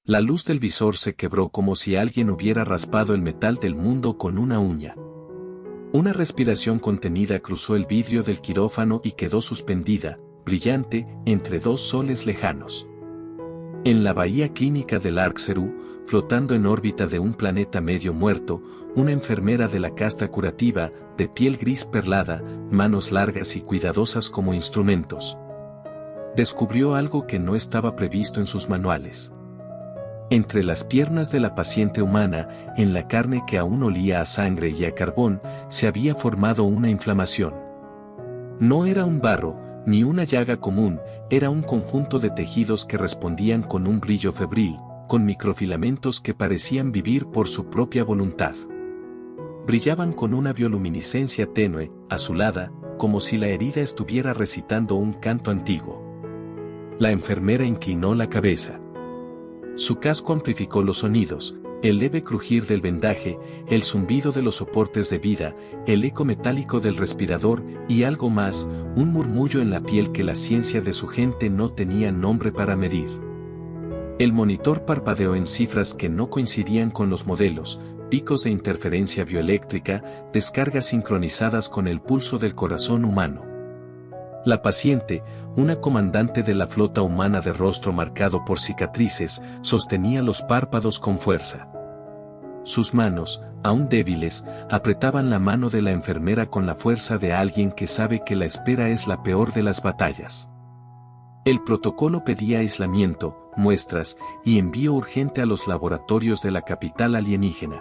La luz del visor se quebró como si alguien hubiera raspado el metal del mundo con una uña. Una respiración contenida cruzó el vidrio del quirófano y quedó suspendida, brillante, entre dos soles lejanos. En la bahía clínica del Arcserú, flotando en órbita de un planeta medio muerto, una enfermera de la casta curativa, de piel gris perlada, manos largas y cuidadosas como instrumentos, descubrió algo que no estaba previsto en sus manuales. Entre las piernas de la paciente humana, en la carne que aún olía a sangre y a carbón, se había formado una inflamación. No era un barro, ni una llaga común, era un conjunto de tejidos que respondían con un brillo febril, con microfilamentos que parecían vivir por su propia voluntad. Brillaban con una bioluminiscencia tenue, azulada, como si la herida estuviera recitando un canto antiguo. La enfermera inclinó la cabeza. Su casco amplificó los sonidos, el leve crujir del vendaje, el zumbido de los soportes de vida, el eco metálico del respirador y algo más, un murmullo en la piel que la ciencia de su gente no tenía nombre para medir. El monitor parpadeó en cifras que no coincidían con los modelos, picos de interferencia bioeléctrica, descargas sincronizadas con el pulso del corazón humano. La paciente, una comandante de la flota humana de rostro marcado por cicatrices, sostenía los párpados con fuerza. Sus manos, aún débiles, apretaban la mano de la enfermera con la fuerza de alguien que sabe que la espera es la peor de las batallas. El protocolo pedía aislamiento, muestras y envío urgente a los laboratorios de la capital alienígena.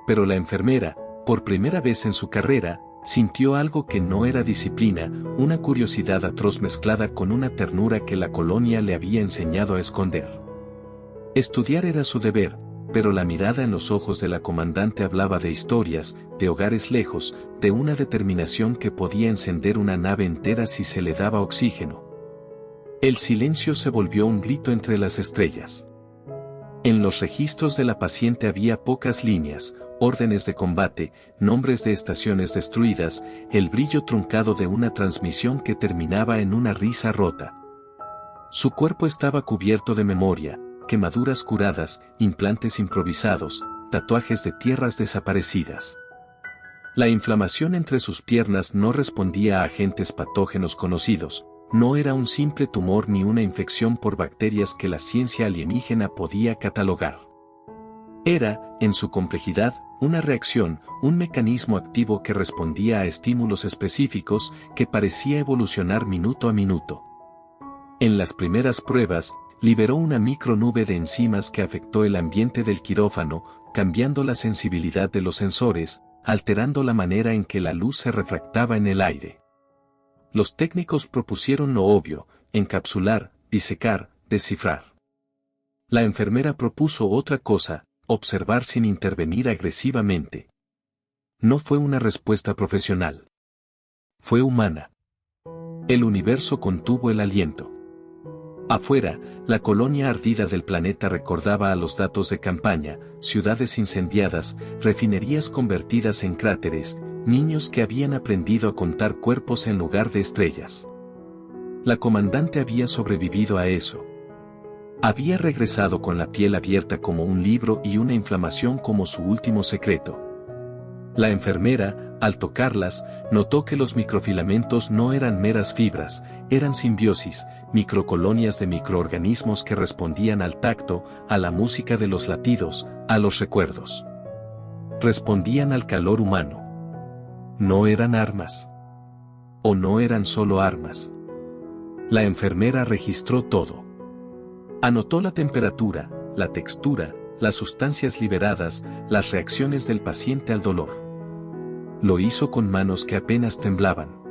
Pero la enfermera, por primera vez en su carrera, sintió algo que no era disciplina, una curiosidad atroz mezclada con una ternura que la colonia le había enseñado a esconder. Estudiar era su deber, pero la mirada en los ojos de la comandante hablaba de historias, de hogares lejos, de una determinación que podía encender una nave entera si se le daba oxígeno. El silencio se volvió un grito entre las estrellas. En los registros de la paciente había pocas líneas, órdenes de combate, nombres de estaciones destruidas, el brillo truncado de una transmisión que terminaba en una risa rota. Su cuerpo estaba cubierto de memoria, quemaduras curadas, implantes improvisados, tatuajes de tierras desaparecidas. La inflamación entre sus piernas no respondía a agentes patógenos conocidos, no era un simple tumor ni una infección por bacterias que la ciencia alienígena podía catalogar. Era, en su complejidad, una reacción, un mecanismo activo que respondía a estímulos específicos que parecía evolucionar minuto a minuto. En las primeras pruebas, liberó una micronube de enzimas que afectó el ambiente del quirófano, cambiando la sensibilidad de los sensores, alterando la manera en que la luz se refractaba en el aire. Los técnicos propusieron lo obvio: encapsular, disecar, descifrar. La enfermera propuso otra cosa: observar sin intervenir agresivamente. No fue una respuesta profesional. Fue humana. El universo contuvo el aliento. Afuera, la colonia ardida del planeta recordaba a los datos de campaña: ciudades incendiadas, refinerías convertidas en cráteres, niños que habían aprendido a contar cuerpos en lugar de estrellas. La comandante había sobrevivido a eso. Había regresado con la piel abierta como un libro y una inflamación como su último secreto. La enfermera, al tocarlas, notó que los microfilamentos no eran meras fibras, eran simbiosis, microcolonias de microorganismos que respondían al tacto, a la música de los latidos, a los recuerdos. Respondían al calor humano. No eran armas. O no eran solo armas. La enfermera registró todo. Anotó la temperatura, la textura, las sustancias liberadas, las reacciones del paciente al dolor. Lo hizo con manos que apenas temblaban.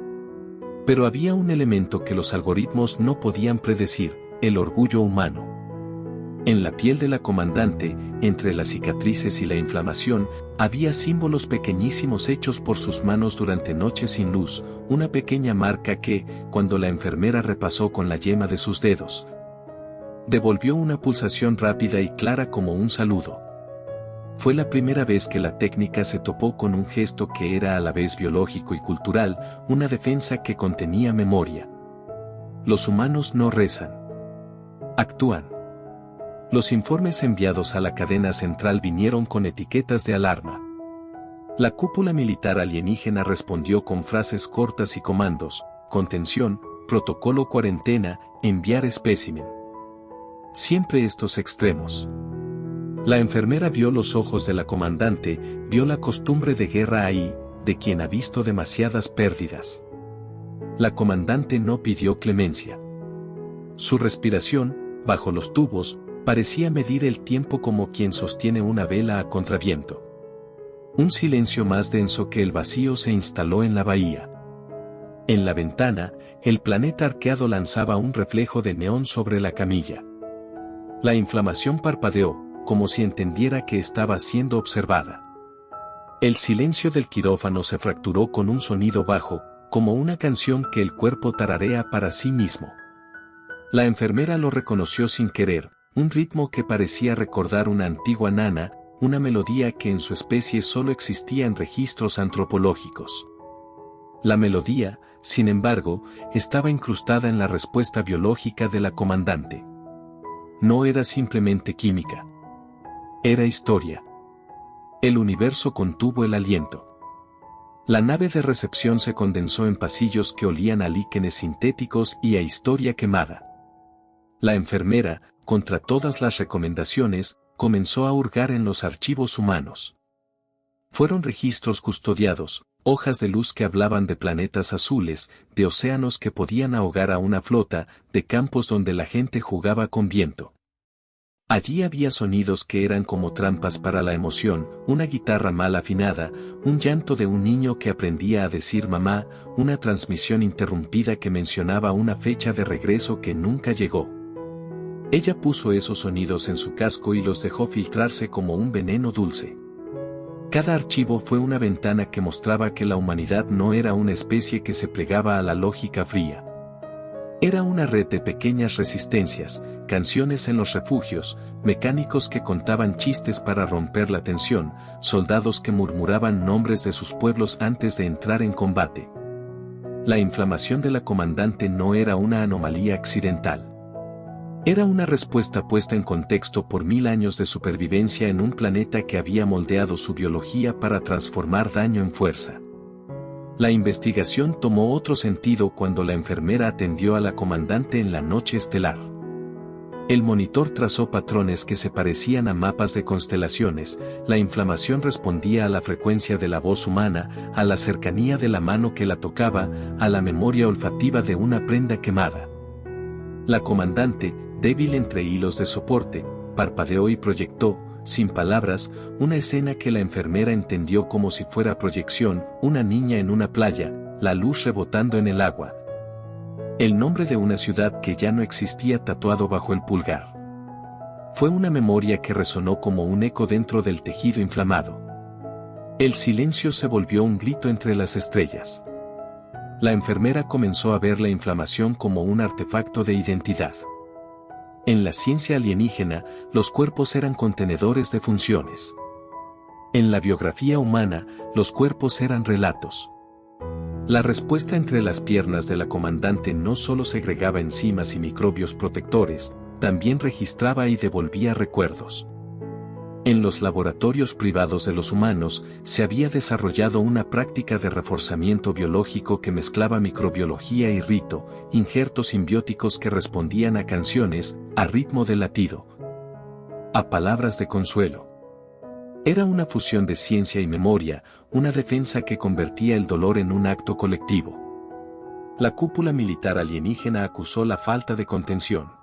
Pero había un elemento que los algoritmos no podían predecir: el orgullo humano. En la piel de la comandante, entre las cicatrices y la inflamación, había símbolos pequeñísimos hechos por sus manos durante noches sin luz, una pequeña marca que, cuando la enfermera repasó con la yema de sus dedos, devolvió una pulsación rápida y clara como un saludo. Fue la primera vez que la técnica se topó con un gesto que era a la vez biológico y cultural, una defensa que contenía memoria. Los humanos no rezan. Actúan. Los informes enviados a la cadena central vinieron con etiquetas de alarma. La cúpula militar alienígena respondió con frases cortas y comandos: contención, protocolo cuarentena, enviar espécimen. Siempre estos extremos. La enfermera vio los ojos de la comandante, vio la costumbre de guerra ahí, de quien ha visto demasiadas pérdidas. La comandante no pidió clemencia. Su respiración, bajo los tubos, parecía medir el tiempo como quien sostiene una vela a contraviento. Un silencio más denso que el vacío se instaló en la bahía. En la ventana, el planeta arqueado lanzaba un reflejo de neón sobre la camilla. La inflamación parpadeó, como si entendiera que estaba siendo observada. El silencio del quirófano se fracturó con un sonido bajo, como una canción que el cuerpo tararea para sí mismo. La enfermera lo reconoció sin querer, un ritmo que parecía recordar una antigua nana, una melodía que en su especie solo existía en registros antropológicos. La melodía, sin embargo, estaba incrustada en la respuesta biológica de la comandante. No era simplemente química. Era historia. El universo contuvo el aliento. La nave de recepción se condensó en pasillos que olían a líquenes sintéticos y a historia quemada. La enfermera, contra todas las recomendaciones, comenzó a hurgar en los archivos humanos. Fueron registros custodiados, hojas de luz que hablaban de planetas azules, de océanos que podían ahogar a una flota, de campos donde la gente jugaba con viento. Allí había sonidos que eran como trampas para la emoción, una guitarra mal afinada, un llanto de un niño que aprendía a decir mamá, una transmisión interrumpida que mencionaba una fecha de regreso que nunca llegó. Ella puso esos sonidos en su casco y los dejó filtrarse como un veneno dulce. Cada archivo fue una ventana que mostraba que la humanidad no era una especie que se plegaba a la lógica fría. Era una red de pequeñas resistencias, canciones en los refugios, mecánicos que contaban chistes para romper la tensión, soldados que murmuraban nombres de sus pueblos antes de entrar en combate. La inflamación de la comandante no era una anomalía accidental. Era una respuesta puesta en contexto por 1000 años de supervivencia en un planeta que había moldeado su biología para transformar daño en fuerza. La investigación tomó otro sentido cuando la enfermera atendió a la comandante en la noche estelar. El monitor trazó patrones que se parecían a mapas de constelaciones, la inflamación respondía a la frecuencia de la voz humana, a la cercanía de la mano que la tocaba, a la memoria olfativa de una prenda quemada. La comandante, débil entre hilos de soporte, parpadeó y proyectó, sin palabras, una escena que la enfermera entendió como si fuera proyección, una niña en una playa, la luz rebotando en el agua. El nombre de una ciudad que ya no existía tatuado bajo el pulgar. Fue una memoria que resonó como un eco dentro del tejido inflamado. El silencio se volvió un grito entre las estrellas. La enfermera comenzó a ver la inflamación como un artefacto de identidad. En la ciencia alienígena, los cuerpos eran contenedores de funciones. En la biografía humana, los cuerpos eran relatos. La respuesta entre las piernas de la comandante no solo segregaba enzimas y microbios protectores, también registraba y devolvía recuerdos. En los laboratorios privados de los humanos, se había desarrollado una práctica de reforzamiento biológico que mezclaba microbiología y rito, injertos simbióticos que respondían a canciones, a ritmo de latido, a palabras de consuelo. Era una fusión de ciencia y memoria, una defensa que convertía el dolor en un acto colectivo. La cúpula militar alienígena acusó la falta de contención.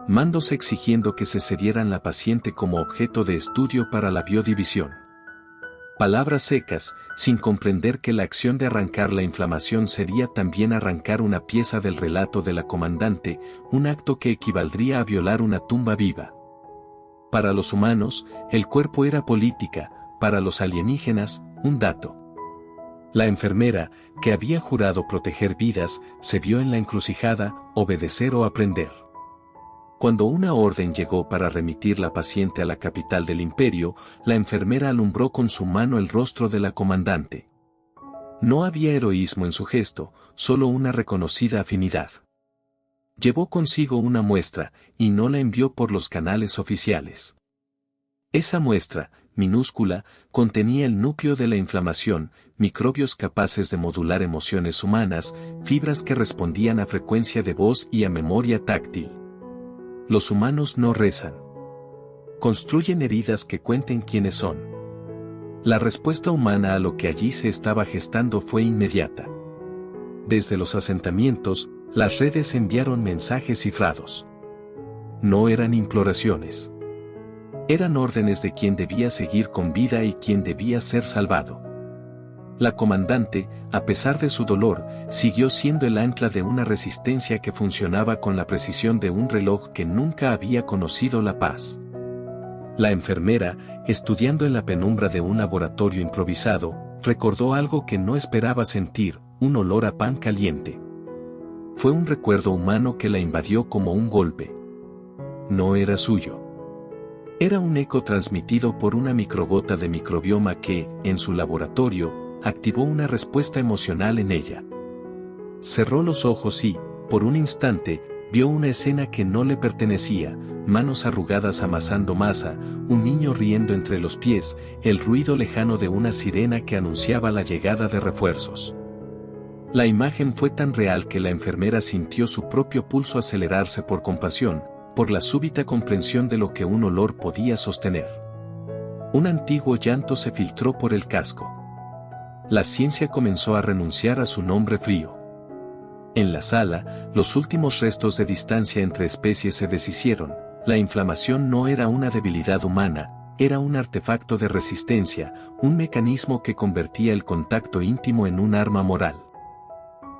Mandos exigiendo que se cedieran la paciente como objeto de estudio para la biodivisión. Palabras secas, sin comprender que la acción de arrancar la inflamación sería también arrancar una pieza del relato de la comandante, un acto que equivaldría a violar una tumba viva. Para los humanos, el cuerpo era política, para los alienígenas, un dato. La enfermera, que había jurado proteger vidas, se vio en la encrucijada, obedecer o aprender. Cuando una orden llegó para remitir la paciente a la capital del imperio, la enfermera alumbró con su mano el rostro de la comandante. No había heroísmo en su gesto, solo una reconocida afinidad. Llevó consigo una muestra, y no la envió por los canales oficiales. Esa muestra, minúscula, contenía el núcleo de la inflamación, microbios capaces de modular emociones humanas, fibras que respondían a frecuencia de voz y a memoria táctil. Los humanos no rezan. Construyen heridas que cuenten quiénes son. La respuesta humana a lo que allí se estaba gestando fue inmediata. Desde los asentamientos, las redes enviaron mensajes cifrados. No eran imploraciones. Eran órdenes de quién debía seguir con vida y quién debía ser salvado. La comandante, a pesar de su dolor, siguió siendo el ancla de una resistencia que funcionaba con la precisión de un reloj que nunca había conocido la paz. La enfermera, estudiando en la penumbra de un laboratorio improvisado, recordó algo que no esperaba sentir, un olor a pan caliente. Fue un recuerdo humano que la invadió como un golpe. No era suyo. Era un eco transmitido por una microgota de microbioma que, en su laboratorio, activó una respuesta emocional en ella. Cerró los ojos y, por un instante, vio una escena que no le pertenecía, manos arrugadas amasando masa, un niño riendo entre los pies, el ruido lejano de una sirena que anunciaba la llegada de refuerzos. La imagen fue tan real que la enfermera sintió su propio pulso acelerarse por compasión, por la súbita comprensión de lo que un olor podía sostener. Un antiguo llanto se filtró por el casco. La ciencia comenzó a renunciar a su nombre frío. En la sala, los últimos restos de distancia entre especies se deshicieron. La inflamación no era una debilidad humana, era un artefacto de resistencia, un mecanismo que convertía el contacto íntimo en un arma moral.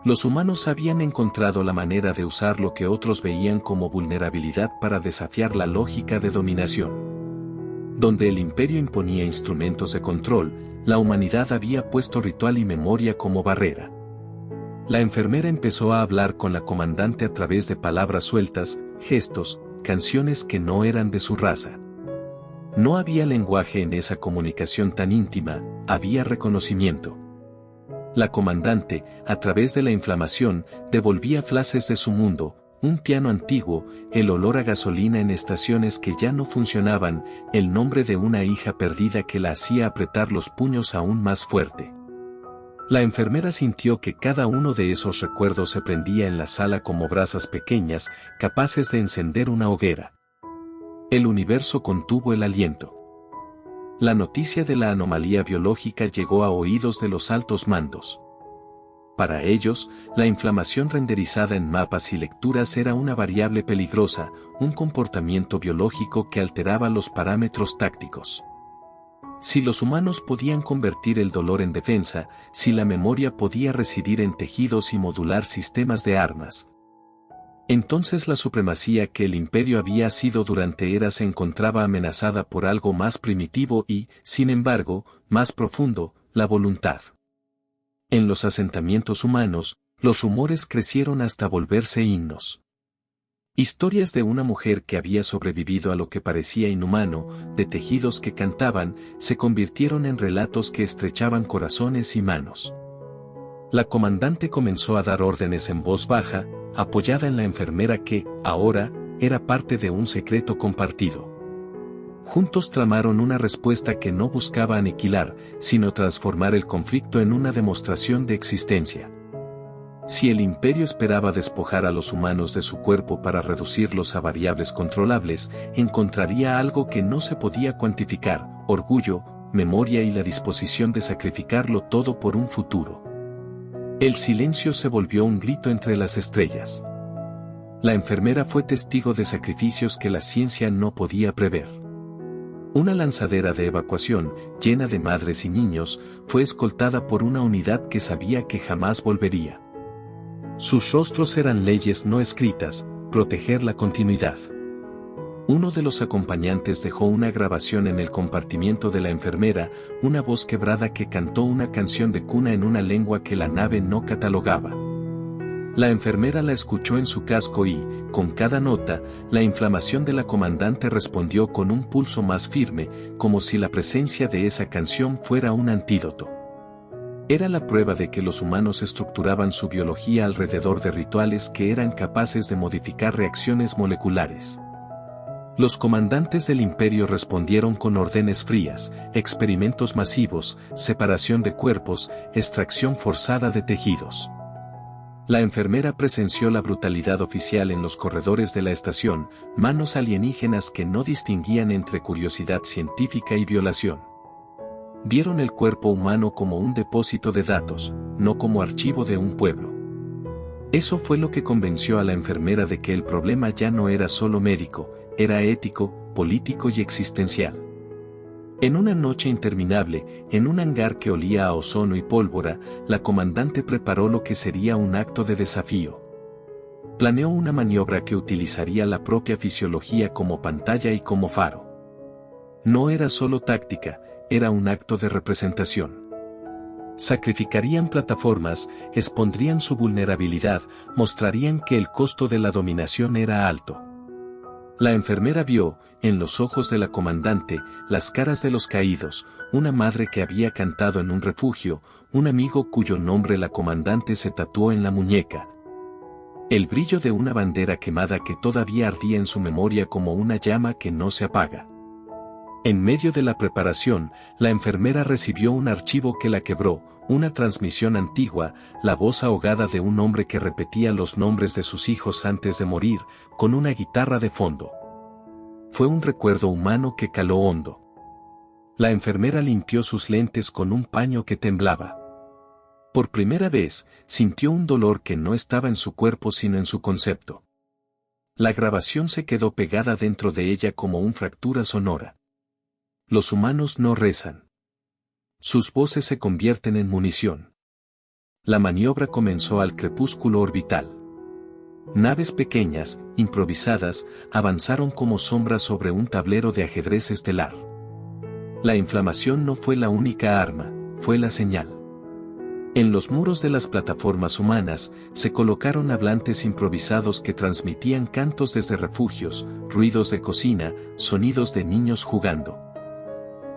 Los humanos habían encontrado la manera de usar lo que otros veían como vulnerabilidad para desafiar la lógica de dominación. Donde el imperio imponía instrumentos de control, la humanidad había puesto ritual y memoria como barrera. La enfermera empezó a hablar con la comandante a través de palabras sueltas, gestos, canciones que no eran de su raza. No había lenguaje en esa comunicación tan íntima, había reconocimiento. La comandante, a través de la inflamación, devolvía flashes de su mundo, un piano antiguo, el olor a gasolina en estaciones que ya no funcionaban, el nombre de una hija perdida que la hacía apretar los puños aún más fuerte. La enfermera sintió que cada uno de esos recuerdos se prendía en la sala como brasas pequeñas, capaces de encender una hoguera. El universo contuvo el aliento. La noticia de la anomalía biológica llegó a oídos de los altos mandos. Para ellos, la inflamación renderizada en mapas y lecturas era una variable peligrosa, un comportamiento biológico que alteraba los parámetros tácticos. Si los humanos podían convertir el dolor en defensa, si la memoria podía residir en tejidos y modular sistemas de armas, entonces la supremacía que el imperio había sido durante eras se encontraba amenazada por algo más primitivo y, sin embargo, más profundo, la voluntad. En los asentamientos humanos, los rumores crecieron hasta volverse himnos. Historias de una mujer que había sobrevivido a lo que parecía inhumano, de tejidos que cantaban, se convirtieron en relatos que estrechaban corazones y manos. La comandante comenzó a dar órdenes en voz baja, apoyada en la enfermera que, ahora, era parte de un secreto compartido. Juntos tramaron una respuesta que no buscaba aniquilar, sino transformar el conflicto en una demostración de existencia. Si el imperio esperaba despojar a los humanos de su cuerpo para reducirlos a variables controlables, encontraría algo que no se podía cuantificar: orgullo, memoria y la disposición de sacrificarlo todo por un futuro. El silencio se volvió un grito entre las estrellas. La enfermera fue testigo de sacrificios que la ciencia no podía prever. Una lanzadera de evacuación, llena de madres y niños, fue escoltada por una unidad que sabía que jamás volvería. Sus rostros eran leyes no escritas: proteger la continuidad. Uno de los acompañantes dejó una grabación en el compartimiento de la enfermera, una voz quebrada que cantó una canción de cuna en una lengua que la nave no catalogaba. La enfermera la escuchó en su casco y, con cada nota, la inflamación de la comandante respondió con un pulso más firme, como si la presencia de esa canción fuera un antídoto. Era la prueba de que los humanos estructuraban su biología alrededor de rituales que eran capaces de modificar reacciones moleculares. Los comandantes del imperio respondieron con órdenes frías, experimentos masivos, separación de cuerpos, extracción forzada de tejidos. La enfermera presenció la brutalidad oficial en los corredores de la estación, manos alienígenas que no distinguían entre curiosidad científica y violación. Vieron el cuerpo humano como un depósito de datos, no como archivo de un pueblo. Eso fue lo que convenció a la enfermera de que el problema ya no era solo médico, era ético, político y existencial. En una noche interminable, en un hangar que olía a ozono y pólvora, la comandante preparó lo que sería un acto de desafío. Planeó una maniobra que utilizaría la propia fisiología como pantalla y como faro. No era solo táctica, era un acto de representación. Sacrificarían plataformas, expondrían su vulnerabilidad, mostrarían que el costo de la dominación era alto. La enfermera vio, en los ojos de la comandante, las caras de los caídos, una madre que había cantado en un refugio, un amigo cuyo nombre la comandante se tatuó en la muñeca. El brillo de una bandera quemada que todavía ardía en su memoria como una llama que no se apaga. En medio de la preparación, la enfermera recibió un archivo que la quebró, una transmisión antigua, la voz ahogada de un hombre que repetía los nombres de sus hijos antes de morir, con una guitarra de fondo. Fue un recuerdo humano que caló hondo. La enfermera limpió sus lentes con un paño que temblaba. Por primera vez, sintió un dolor que no estaba en su cuerpo sino en su concepto. La grabación se quedó pegada dentro de ella como una fractura sonora. Los humanos no rezan. Sus voces se convierten en munición. La maniobra comenzó al crepúsculo orbital. Naves pequeñas, improvisadas, avanzaron como sombras sobre un tablero de ajedrez estelar. La inflamación no fue la única arma, fue la señal. En los muros de las plataformas humanas, se colocaron hablantes improvisados que transmitían cantos desde refugios, ruidos de cocina, sonidos de niños jugando.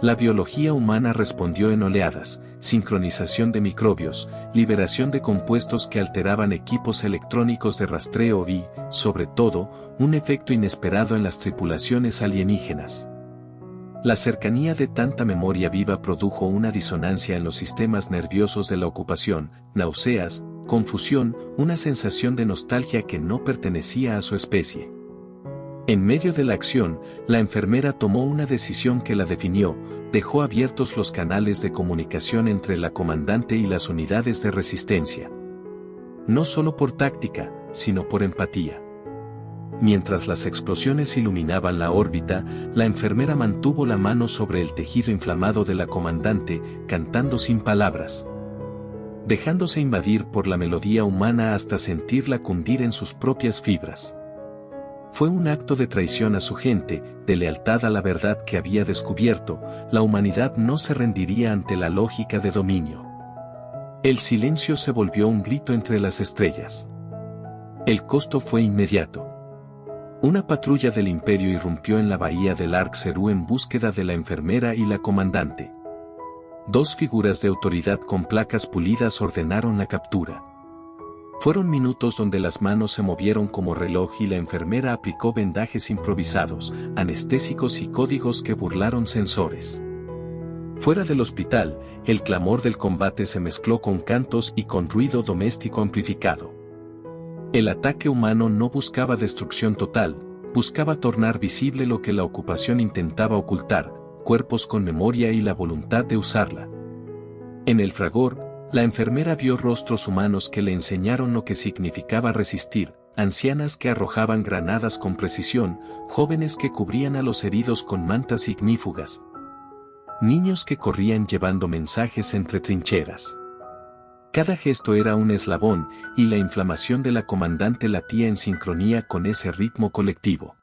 La biología humana respondió en oleadas, sincronización de microbios, liberación de compuestos que alteraban equipos electrónicos de rastreo y, sobre todo, un efecto inesperado en las tripulaciones alienígenas. La cercanía de tanta memoria viva produjo una disonancia en los sistemas nerviosos de la ocupación, náuseas, confusión, una sensación de nostalgia que no pertenecía a su especie. En medio de la acción, la enfermera tomó una decisión que la definió, dejó abiertos los canales de comunicación entre la comandante y las unidades de resistencia. No solo por táctica, sino por empatía. Mientras las explosiones iluminaban la órbita, la enfermera mantuvo la mano sobre el tejido inflamado de la comandante, cantando sin palabras. Dejándose invadir por la melodía humana hasta sentirla cundir en sus propias fibras. Fue un acto de traición a su gente, de lealtad a la verdad que había descubierto, la humanidad no se rendiría ante la lógica de dominio. El silencio se volvió un grito entre las estrellas. El costo fue inmediato. Una patrulla del Imperio irrumpió en la bahía del Arc-Serú en búsqueda de la enfermera y la comandante. Dos figuras de autoridad con placas pulidas ordenaron la captura. Fueron minutos donde las manos se movieron como reloj y la enfermera aplicó vendajes improvisados, anestésicos y códigos que burlaron sensores. Fuera del hospital, el clamor del combate se mezcló con cantos y con ruido doméstico amplificado. El ataque humano no buscaba destrucción total, buscaba tornar visible lo que la ocupación intentaba ocultar, cuerpos con memoria y la voluntad de usarla. En el fragor, la enfermera vio rostros humanos que le enseñaron lo que significaba resistir, ancianas que arrojaban granadas con precisión, jóvenes que cubrían a los heridos con mantas ignífugas, niños que corrían llevando mensajes entre trincheras. Cada gesto era un eslabón, y la inflamación de la comandante latía en sincronía con ese ritmo colectivo.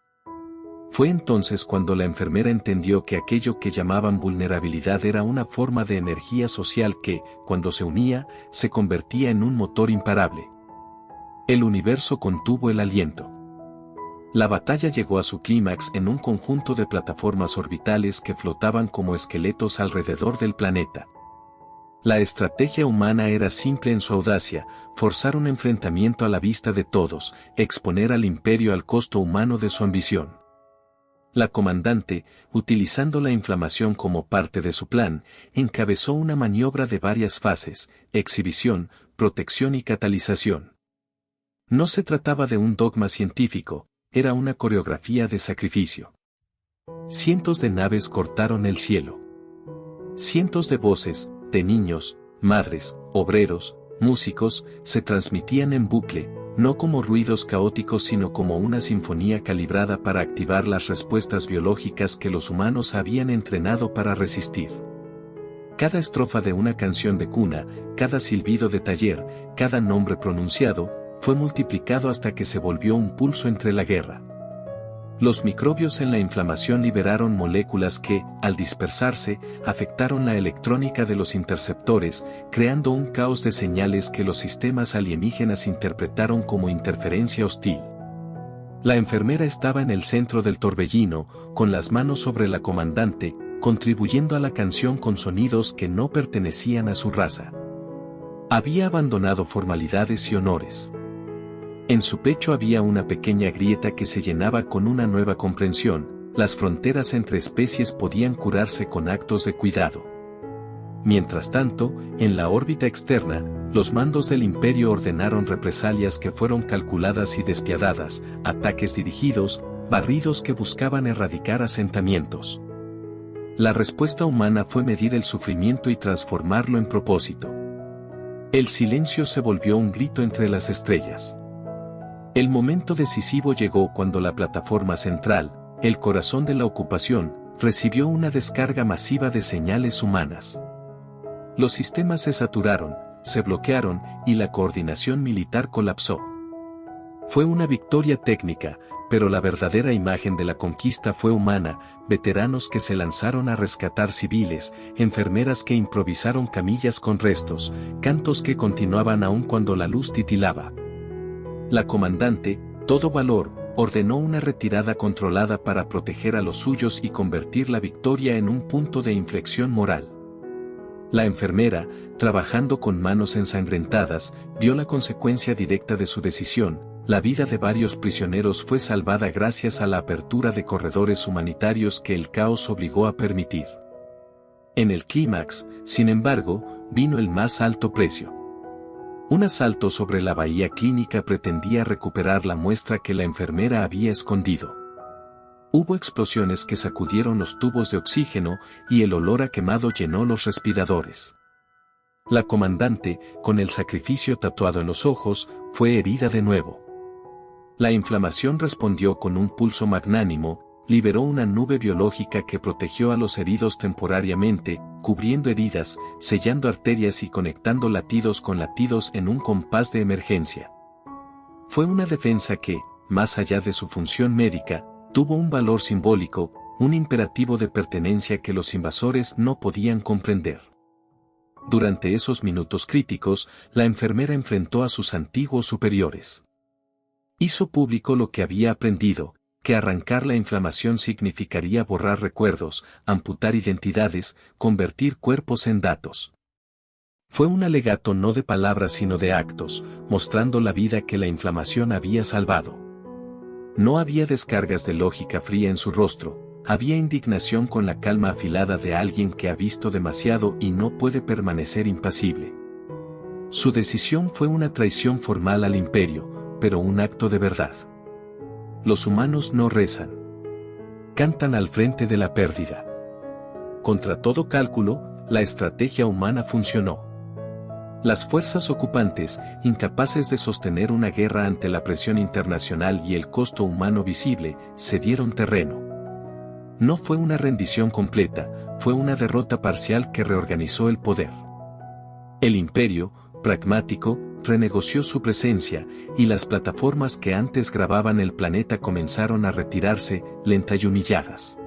Fue entonces cuando la enfermera entendió que aquello que llamaban vulnerabilidad era una forma de energía social que, cuando se unía, se convertía en un motor imparable. El universo contuvo el aliento. La batalla llegó a su clímax en un conjunto de plataformas orbitales que flotaban como esqueletos alrededor del planeta. La estrategia humana era simple en su audacia: forzar un enfrentamiento a la vista de todos, exponer al imperio al costo humano de su ambición. La comandante, utilizando la inflamación como parte de su plan, encabezó una maniobra de varias fases: exhibición, protección y catalización. No se trataba de un dogma científico, era una coreografía de sacrificio. Cientos de naves cortaron el cielo. Cientos de voces, de niños, madres, obreros, músicos, se transmitían en bucle, no como ruidos caóticos sino como una sinfonía calibrada para activar las respuestas biológicas que los humanos habían entrenado para resistir. Cada estrofa de una canción de cuna, cada silbido de taller, cada nombre pronunciado, fue multiplicado hasta que se volvió un pulso entre la guerra. Los microbios en la inflamación liberaron moléculas que, al dispersarse, afectaron la electrónica de los interceptores, creando un caos de señales que los sistemas alienígenas interpretaron como interferencia hostil. La enfermera estaba en el centro del torbellino, con las manos sobre la comandante, contribuyendo a la canción con sonidos que no pertenecían a su raza. Había abandonado formalidades y honores. En su pecho había una pequeña grieta que se llenaba con una nueva comprensión: las fronteras entre especies podían curarse con actos de cuidado. Mientras tanto, en la órbita externa, los mandos del imperio ordenaron represalias que fueron calculadas y despiadadas, ataques dirigidos, barridos que buscaban erradicar asentamientos. La respuesta humana fue medir el sufrimiento y transformarlo en propósito. El silencio se volvió un grito entre las estrellas. El momento decisivo llegó cuando la plataforma central, el corazón de la ocupación, recibió una descarga masiva de señales humanas. Los sistemas se saturaron, se bloquearon, y la coordinación militar colapsó. Fue una victoria técnica, pero la verdadera imagen de la conquista fue humana: veteranos que se lanzaron a rescatar civiles, enfermeras que improvisaron camillas con restos, cantos que continuaban aún cuando la luz titilaba. La comandante, todo valor, ordenó una retirada controlada para proteger a los suyos y convertir la victoria en un punto de inflexión moral. La enfermera, trabajando con manos ensangrentadas, vio la consecuencia directa de su decisión: la vida de varios prisioneros fue salvada gracias a la apertura de corredores humanitarios que el caos obligó a permitir. En el clímax, sin embargo, vino el más alto precio. Un asalto sobre la bahía clínica pretendía recuperar la muestra que la enfermera había escondido. Hubo explosiones que sacudieron los tubos de oxígeno y el olor a quemado llenó los respiradores. La comandante, con el sacrificio tatuado en los ojos, fue herida de nuevo. La inflamación respondió con un pulso magnánimo, liberó una nube biológica que protegió a los heridos temporariamente, cubriendo heridas, sellando arterias y conectando latidos con latidos en un compás de emergencia. Fue una defensa que, más allá de su función médica, tuvo un valor simbólico, un imperativo de pertenencia que los invasores no podían comprender. Durante esos minutos críticos, la enfermera enfrentó a sus antiguos superiores. Hizo público lo que había aprendido: que arrancar la inflamación significaría borrar recuerdos, amputar identidades, convertir cuerpos en datos. Fue un alegato no de palabras sino de actos, mostrando la vida que la inflamación había salvado. No había descargas de lógica fría en su rostro, había indignación con la calma afilada de alguien que ha visto demasiado y no puede permanecer impasible. Su decisión fue una traición formal al imperio, pero un acto de verdad. Los humanos no rezan. Cantan al frente de la pérdida. Contra todo cálculo, la estrategia humana funcionó. Las fuerzas ocupantes, incapaces de sostener una guerra ante la presión internacional y el costo humano visible, cedieron terreno. No fue una rendición completa, fue una derrota parcial que reorganizó el poder. El imperio, pragmático, renegoció su presencia, y las plataformas que antes grababan el planeta comenzaron a retirarse, lentas y humilladas.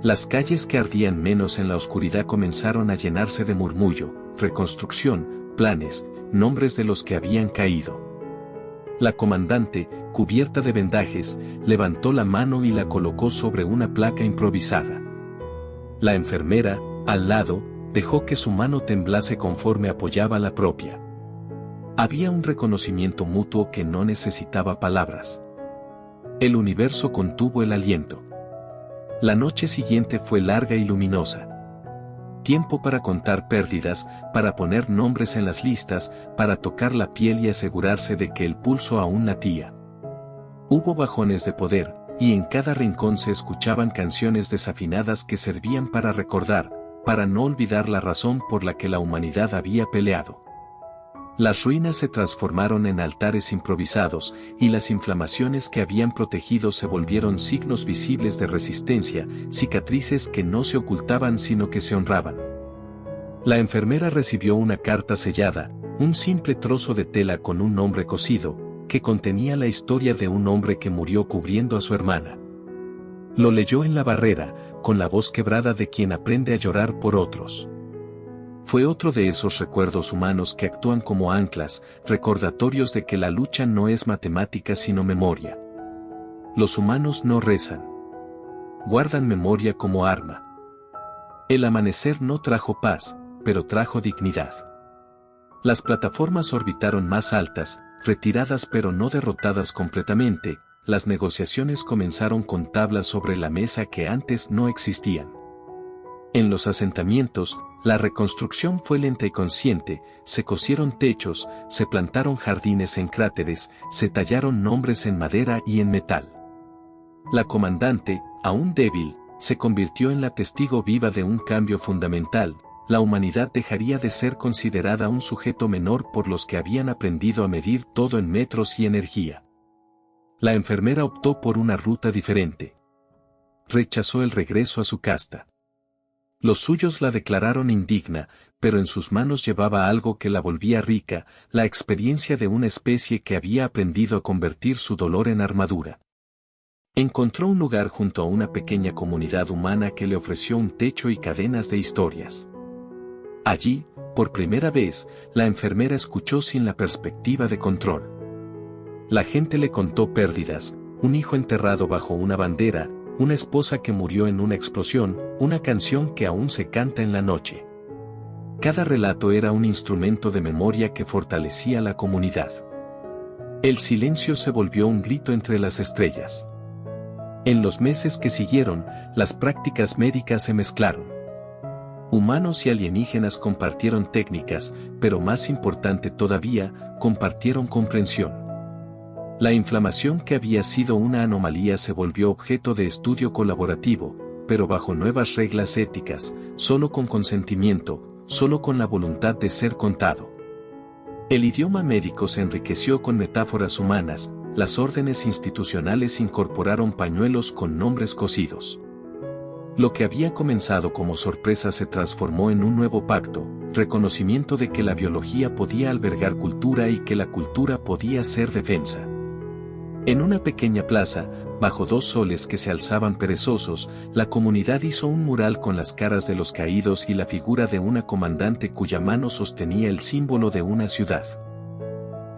Las calles que ardían menos en la oscuridad comenzaron a llenarse de murmullo, reconstrucción, planes, nombres de los que habían caído. La comandante, cubierta de vendajes, levantó la mano y la colocó sobre una placa improvisada. La enfermera, al lado, dejó que su mano temblase conforme apoyaba la propia. Había un reconocimiento mutuo que no necesitaba palabras. El universo contuvo el aliento. La noche siguiente fue larga y luminosa. Tiempo para contar pérdidas, para poner nombres en las listas, para tocar la piel y asegurarse de que el pulso aún latía. Hubo bajones de poder, y en cada rincón se escuchaban canciones desafinadas que servían para recordar, para no olvidar la razón por la que la humanidad había peleado. Las ruinas se transformaron en altares improvisados, y las inflamaciones que habían protegido se volvieron signos visibles de resistencia, cicatrices que no se ocultaban sino que se honraban. La enfermera recibió una carta sellada, un simple trozo de tela con un nombre cosido, que contenía la historia de un hombre que murió cubriendo a su hermana. Lo leyó en la barrera, con la voz quebrada de quien aprende a llorar por otros. Fue otro de esos recuerdos humanos que actúan como anclas, recordatorios de que la lucha no es matemática sino memoria. Los humanos no rezan. Guardan memoria como arma. El amanecer no trajo paz, pero trajo dignidad. Las plataformas orbitaron más altas, retiradas pero no derrotadas completamente, las negociaciones comenzaron con tablas sobre la mesa que antes no existían. En los asentamientos, la reconstrucción fue lenta y consciente, se cosieron techos, se plantaron jardines en cráteres, se tallaron nombres en madera y en metal. La comandante, aún débil, se convirtió en la testigo viva de un cambio fundamental. La humanidad dejaría de ser considerada un sujeto menor por los que habían aprendido a medir todo en metros y energía. La enfermera optó por una ruta diferente. Rechazó el regreso a su casta. Los suyos la declararon indigna, pero en sus manos llevaba algo que la volvía rica, la experiencia de una especie que había aprendido a convertir su dolor en armadura. Encontró un lugar junto a una pequeña comunidad humana que le ofreció un techo y cadenas de historias. Allí, por primera vez, la enfermera escuchó sin la perspectiva de control. La gente le contó pérdidas, un hijo enterrado bajo una bandera, una esposa que murió en una explosión, una canción que aún se canta en la noche. Cada relato era un instrumento de memoria que fortalecía la comunidad. El silencio se volvió un grito entre las estrellas. En los meses que siguieron, las prácticas médicas se mezclaron. Humanos y alienígenas compartieron técnicas, pero más importante todavía, compartieron comprensión. La inflamación que había sido una anomalía se volvió objeto de estudio colaborativo, pero bajo nuevas reglas éticas, solo con consentimiento, solo con la voluntad de ser contado. El idioma médico se enriqueció con metáforas humanas, las órdenes institucionales incorporaron pañuelos con nombres cosidos. Lo que había comenzado como sorpresa se transformó en un nuevo pacto, reconocimiento de que la biología podía albergar cultura y que la cultura podía ser defensa. En una pequeña plaza, bajo 2 soles que se alzaban perezosos, la comunidad hizo un mural con las caras de los caídos y la figura de una comandante cuya mano sostenía el símbolo de una ciudad.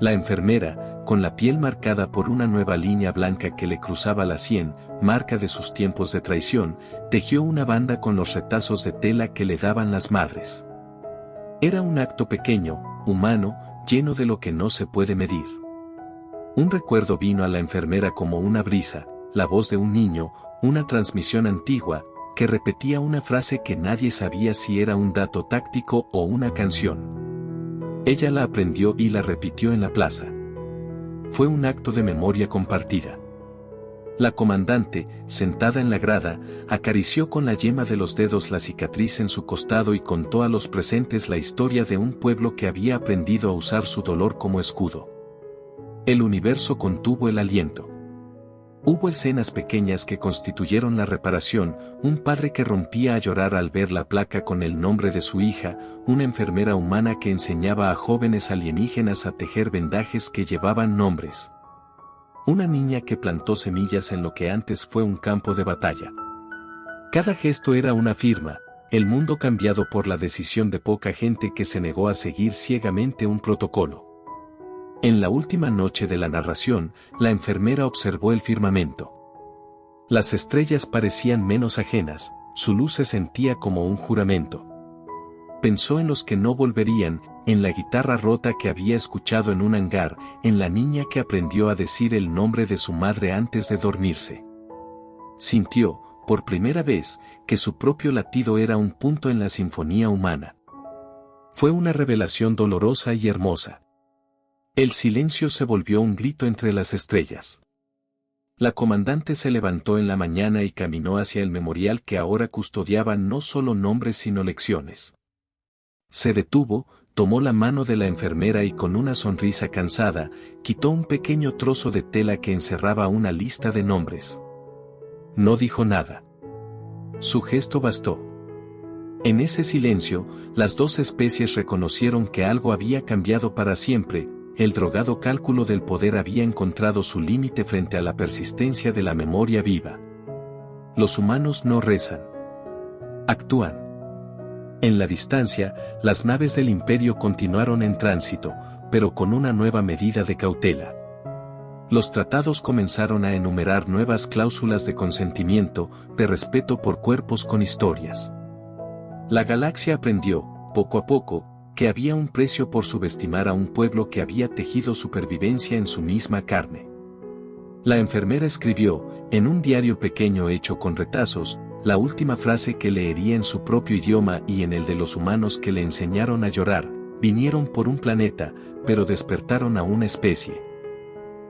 La enfermera, con la piel marcada por una nueva línea blanca que le cruzaba la sien, marca de sus tiempos de traición, tejió una banda con los retazos de tela que le daban las madres. Era un acto pequeño, humano, lleno de lo que no se puede medir. Un recuerdo vino a la enfermera como una brisa, la voz de un niño, una transmisión antigua, que repetía una frase que nadie sabía si era un dato táctico o una canción. Ella la aprendió y la repitió en la plaza. Fue un acto de memoria compartida. La comandante, sentada en la grada, acarició con la yema de los dedos la cicatriz en su costado y contó a los presentes la historia de un pueblo que había aprendido a usar su dolor como escudo. El universo contuvo el aliento. Hubo escenas pequeñas que constituyeron la reparación, un padre que rompía a llorar al ver la placa con el nombre de su hija, una enfermera humana que enseñaba a jóvenes alienígenas a tejer vendajes que llevaban nombres. Una niña que plantó semillas en lo que antes fue un campo de batalla. Cada gesto era una firma, el mundo cambiado por la decisión de poca gente que se negó a seguir ciegamente un protocolo. En la última noche de la narración, la enfermera observó el firmamento. Las estrellas parecían menos ajenas, su luz se sentía como un juramento. Pensó en los que no volverían, en la guitarra rota que había escuchado en un hangar, en la niña que aprendió a decir el nombre de su madre antes de dormirse. Sintió, por primera vez, que su propio latido era un punto en la sinfonía humana. Fue una revelación dolorosa y hermosa. El silencio se volvió un grito entre las estrellas. La comandante se levantó en la mañana y caminó hacia el memorial que ahora custodiaba no solo nombres sino lecciones. Se detuvo, tomó la mano de la enfermera y con una sonrisa cansada, quitó un pequeño trozo de tela que encerraba una lista de nombres. No dijo nada. Su gesto bastó. En ese silencio, las dos especies reconocieron que algo había cambiado para siempre. El drogado cálculo del poder había encontrado su límite frente a la persistencia de la memoria viva. Los humanos no rezan. Actúan. En la distancia, las naves del Imperio continuaron en tránsito, pero con una nueva medida de cautela. Los tratados comenzaron a enumerar nuevas cláusulas de consentimiento, de respeto por cuerpos con historias. La galaxia aprendió, poco a poco, que había un precio por subestimar a un pueblo que había tejido supervivencia en su misma carne. La enfermera escribió, en un diario pequeño hecho con retazos, la última frase que leería en su propio idioma y en el de los humanos que le enseñaron a llorar: vinieron por un planeta, pero despertaron a una especie.